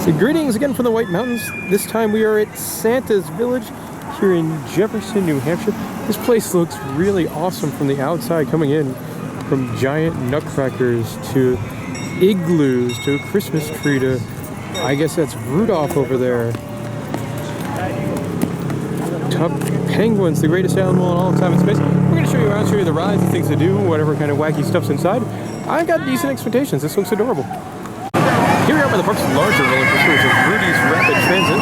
So greetings again from the White Mountains. This time we are at Santa's Village here in Jefferson, New Hampshire. This place looks really awesome from the outside, coming in from giant nutcrackers to igloos to a Christmas tree to, I guess that's Rudolph over there. Top penguins, the greatest animal in all time in space. We're going to show you around, show you the rides, the things to do, whatever kind of wacky stuff's inside. I've got decent expectations. This looks adorable. Here we are by the park's larger roller coaster, which is Rudy's Rapid Transit.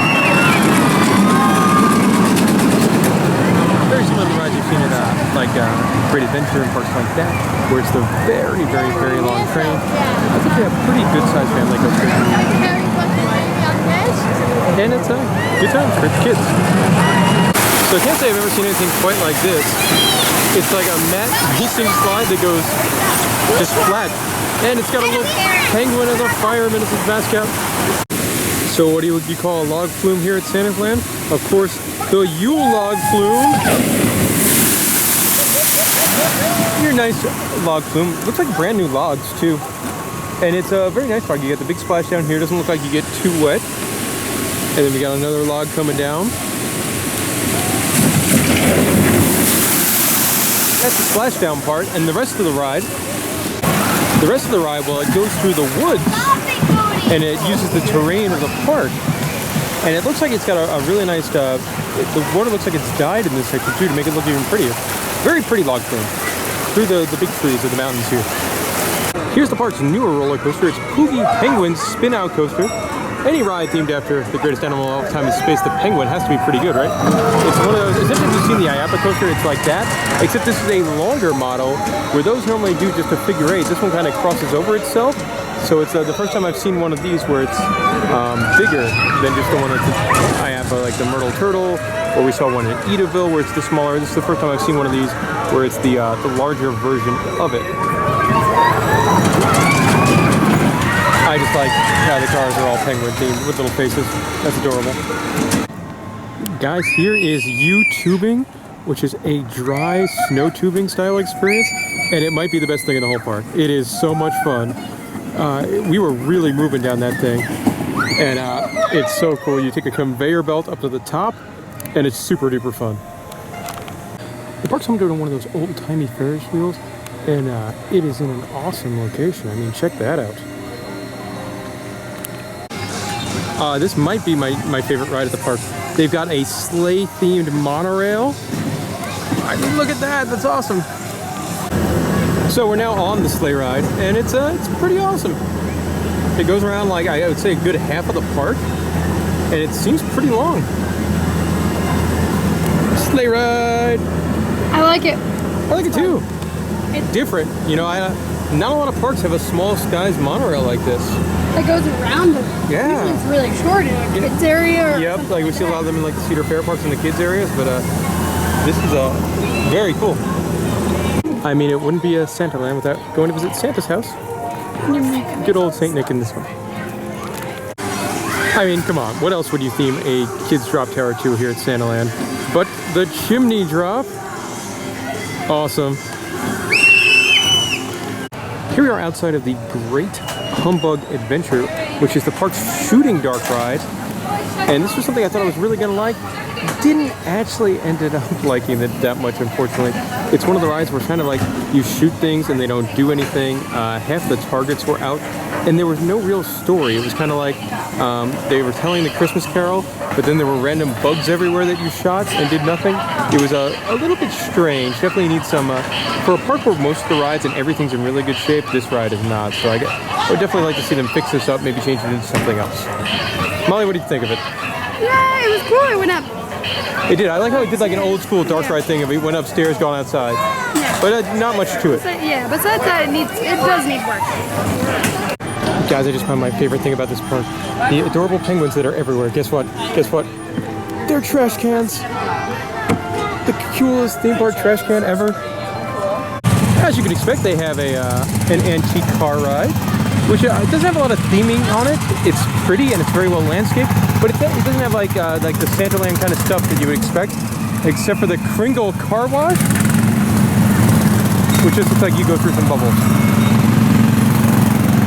Very similar to the rides you've seen at Great Adventure and parks like that, where it's the very, very, very long train. I think they have pretty good sized family coaster. And it's a good time for kids. So I can't say I've ever seen anything quite like this. It's like a mat racing slide that goes just flat. And it's got a little penguin as a fireman as its mascot. So what do you call a log flume here at Santa's Land? Of course, the Yule log flume. Your nice log flume. Looks like brand new logs too. And it's a very nice park. You got the big splash down here. Doesn't look like you get too wet. And then we got another log coming down. That's the splashdown part, and the rest of the ride, well, it goes through the woods, and it uses the terrain of the park, and it looks like it's got a really nice, the water looks like it's dyed in this section too to make it look even prettier. Very pretty log flume through the big trees of the mountains here. Here's the park's newer roller coaster. It's Poogie Penguin's Spin Out Coaster. Any ride themed after the greatest animal of all time in space, the penguin, has to be pretty good, right? It's one of those, essentially if you've seen the IAPA coaster, it's like that, except this is a longer model, where those normally do just a figure eight. This one kind of crosses over itself, so it's the first time I've seen one of these where it's bigger than just the one that's IAPA, like the Myrtle Turtle, or we saw one in Edaville where it's the smaller. This is the first time I've seen one of these where it's the larger version of it. I just like how the cars are all penguin themed with little faces. That's adorable. Guys, here is U-tubing, which is a dry snow tubing style experience, and it might be the best thing in the whole park. It is so much fun. We were really moving down that thing, and it's so cool. You take a conveyor belt up to the top, and it's super duper fun. The park's home to one of those old-timey Ferris wheels, and it is in an awesome location. I mean, check that out. This might be my favorite ride at the park. They've got a sleigh-themed monorail. I mean, look at that. That's awesome. So we're now on the sleigh ride, and it's pretty awesome. It goes around like I would say a good half of the park, and it seems pretty long. Sleigh ride. I like it. I like it too. It's different. You know, not a lot of parks have a small skies monorail like this. That goes around them. Yeah. Usually it's really short in a kids area. Yep, like we see a lot of them in like the Cedar Fair parks in the kids areas, but this is very cool. I mean, it wouldn't be a Santa Land without going to visit Santa's house. Good old Saint Nick in this one. I mean, come on, what else would you theme a kids drop tower to here at Santa Land but the chimney drop? Awesome. Here we are outside of the Great Humbug Adventure, which is the park's shooting dark ride. And this was something I thought I was really gonna like. Didn't actually ended up liking it that much, unfortunately. It's one of the rides where it's kind of like you shoot things and they don't do anything. Half the targets were out, and there was no real story. It was kind of like they were telling the Christmas Carol, but then there were random bugs everywhere that you shot and did nothing. It was a little bit strange. Definitely need some, for a park where most of the rides and everything's in really good shape, this ride is not. So I would definitely like to see them fix this up, maybe change it into something else. Molly, what do you think of it? Yeah, it was cool. It went up. It did. I like how it did like an old school dark ride thing of it went upstairs, gone outside. Yeah. But not much to it. Yeah, besides that, it does need work. Guys, I just found my favorite thing about this park. The adorable penguins that are everywhere. Guess what? Guess what? They're trash cans. The coolest theme park trash can ever. As you can expect, they have an antique car ride, which doesn't have a lot of theming on it. It's pretty and it's very well landscaped, but it doesn't have like the Santaland kind of stuff that you would expect, except for the Kringle car wash, which just looks like you go through some bubbles.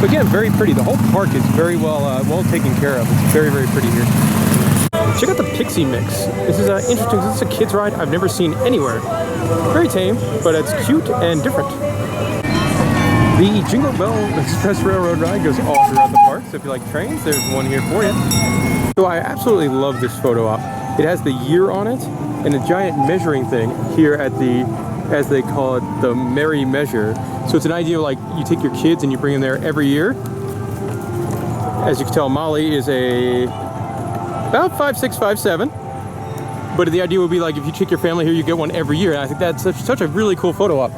But again, very pretty. The whole park is very well taken care of. It's very, very pretty here. Check out the Pixie Mix. This is interesting. This is a kid's ride I've never seen anywhere. Very tame, but it's cute and different. The Jingle Bell Express Railroad ride goes all throughout the park. So if you like trains, there's one here for you. So I absolutely love this photo op. It has the year on it and a giant measuring thing here at the, as they call it, the Merry Measure. So it's an idea like you take your kids and you bring them there every year. As you can tell, Molly is about 5'6", 5'7". But the idea would be like if you take your family here, you get one every year. And I think that's such a really cool photo op.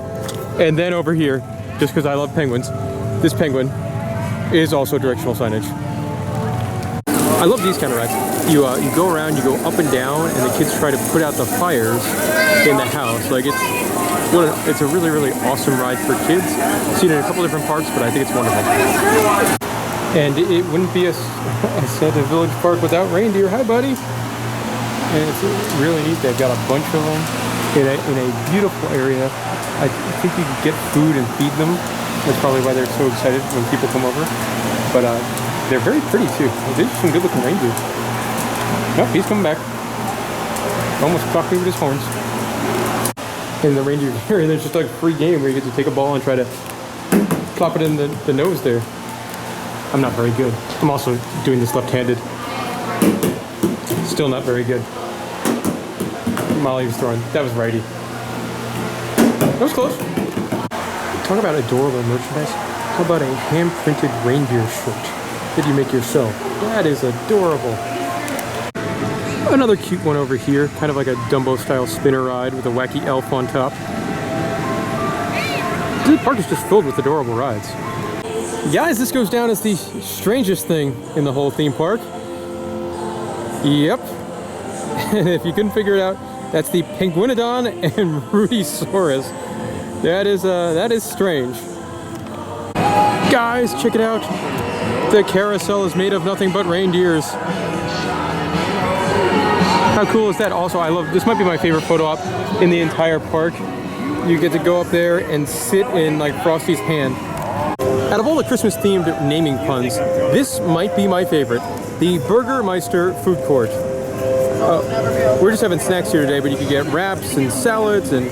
And then over here, just because I love penguins, this penguin is also directional signage. I love these kind of rides. You go around, you go up and down, and the kids try to put out the fires in the house. Like it's a really, really awesome ride for kids. I've seen it in a couple different parks, but I think it's wonderful. And it wouldn't be a Santa Village park without reindeer. Hi, buddy. And it's really neat. They've got a bunch of them in a beautiful area. I think you can get food and feed them. That's probably why they're so excited when people come over. But they're very pretty too. They're some good looking reindeer. Nope, he's coming back. Almost clocked me with his horns. In the reindeer area, there's just like a free game where you get to take a ball and try to plop it in the nose there. I'm not very good. I'm also doing this left-handed. Still not very good. Molly was throwing. That was righty. That was close. Talk about adorable merchandise. How about a hand-printed reindeer shirt that you make yourself? That is adorable. Another cute one over here, kind of like a Dumbo-style spinner ride with a wacky elf on top. The park is just filled with adorable rides. Guys, this goes down as the strangest thing in the whole theme park. Yep. And if you couldn't figure it out, that's the Penguinodon and Rudysaurus. That is strange. Guys, check it out. The carousel is made of nothing but reindeers. How cool is that? Also, I love, this might be my favorite photo op in the entire park. You get to go up there and sit in like Frosty's hand. Out of all the Christmas themed naming puns, this might be my favorite. The Burgermeister Food Court. We're just having snacks here today, but you can get wraps and salads and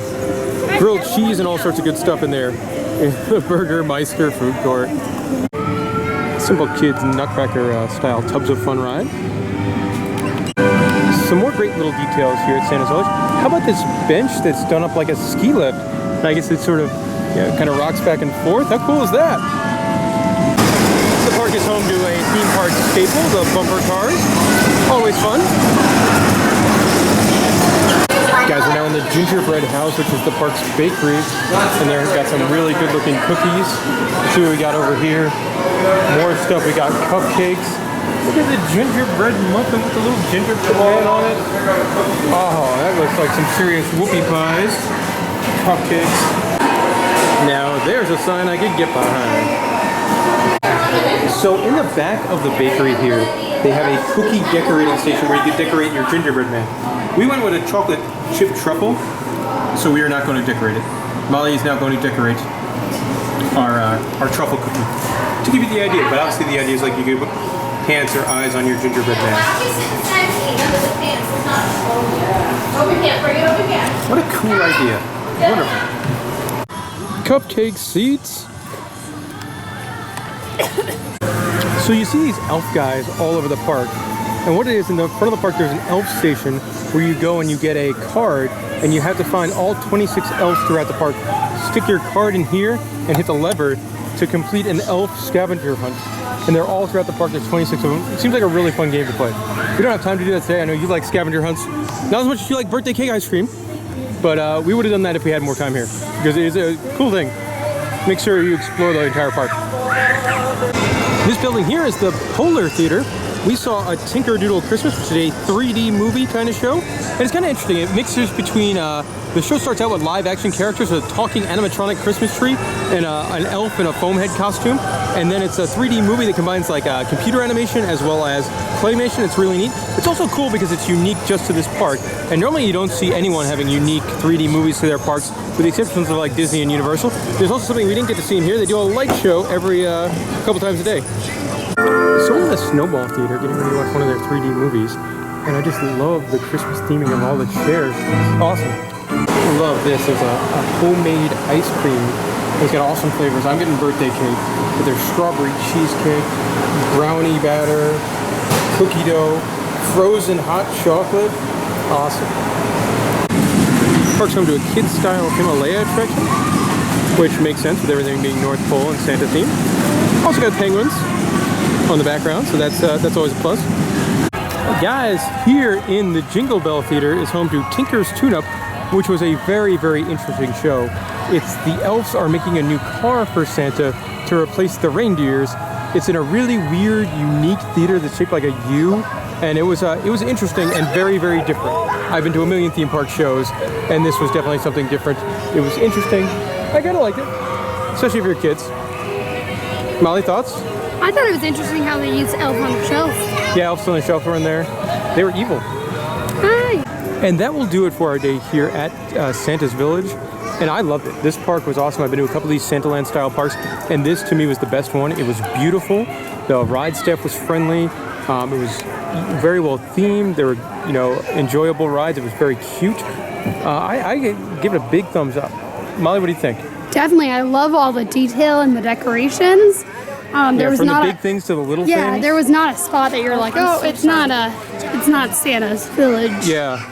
grilled cheese and all sorts of good stuff in there. In the Burgermeister Food Court. Simple kids Nutcracker style Tubs of Fun ride. Some more great little details here at Santa's Village. How about this bench that's done up like a ski lift? And I guess it sort of kind of rocks back and forth. How cool is that? The park is home to a theme park staple, the bumper cars. Always fun. Guys, we're now in the Gingerbread House, which is the park's bakery. And they've got some really good looking cookies. Let's see what we got over here. More stuff. We got cupcakes. Look at the gingerbread muffin with the little gingerbread man on it. Oh, that looks like some serious whoopie pies. Cupcakes. Now, there's a sign I could get behind. So in the back of the bakery here, they have a cookie decorating station where you can decorate your gingerbread man. We went with a chocolate chip truffle, so we are not going to decorate it. Molly is now going to decorate our truffle cookie. To give you the idea, but obviously the idea is like you can put pants or eyes on your gingerbread man. What a cool idea. Wonderful. Cupcake seats. So you see these elf guys all over the park. And what it is, in the front of the park, there's an elf station where you go and you get a card and you have to find all 26 elves throughout the park. Stick your card in here and hit the lever to complete an elf scavenger hunt. And they're all throughout the park. There's 26 of them. It seems like a really fun game to play. We don't have time to do that today. I know you like scavenger hunts. Not as much as you like birthday cake ice cream. But we would have done that if we had more time here. Because it is a cool thing. Make sure you explore the entire park. This building here is the Polar Theater. We saw a Tinker-Doodle Christmas, which is a 3D movie kind of show. And it's kind of interesting. It mixes between, the show starts out with live action characters, a talking animatronic Christmas tree, and an elf in a foam head costume. And then it's a 3D movie that combines like computer animation as well as claymation. It's really neat. It's also cool because it's unique just to this park. And normally you don't see anyone having unique 3D movies to their parks, with the exceptions of like Disney and Universal. There's also something we didn't get to see in here. They do a light show every couple times a day. So we're in the Snowball Theater getting ready to watch one of their 3D movies. And I just love the Christmas theming of all the chairs. Awesome. I love this. There's a homemade ice cream. It's got awesome flavors. I'm getting birthday cake, but there's strawberry cheesecake, brownie batter, cookie dough, frozen hot chocolate. Awesome. Park's home to a kids-style Himalaya attraction, which makes sense with everything being North Pole and Santa theme. Also got penguins on the background, so that's always a plus. Guys, here in the Jingle Bell Theater is home to Tinker's Tune-Up, which was a very, very interesting show. It's the elves are making a new car for Santa to replace the reindeers. It's in a really weird, unique theater that's shaped like a U, and it was interesting and very, very different. I've been to a million theme park shows, and this was definitely something different. It was interesting. I kind of liked it, especially for your kids. Molly, thoughts? I thought it was interesting how they used Elf on the Shelf. Yeah, elves on the shelf were in there. They were evil. Hi. And that will do it for our day here at Santa's Village. And I loved it. This park was awesome. I've been to a couple of these Santaland style parks, and this to me was the best one. It was beautiful. The ride staff was friendly. It was very well themed. There were, enjoyable rides. It was very cute. I give it a big thumbs up. Molly, what do you think? Definitely. I love all the detail and the decorations. There was from not the big things to the little things. Yeah, there was not a spot that you're like, oh, it's not Santa's Village. Yeah.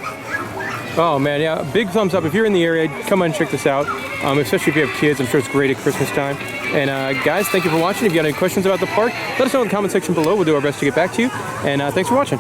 Oh man, yeah. Big thumbs up. If you're in the area, come on and check this out. Especially if you have kids, I'm sure it's great at Christmas time. And guys, thank you for watching. If you got any questions about the park, let us know in the comment section below. We'll do our best to get back to you. And thanks for watching.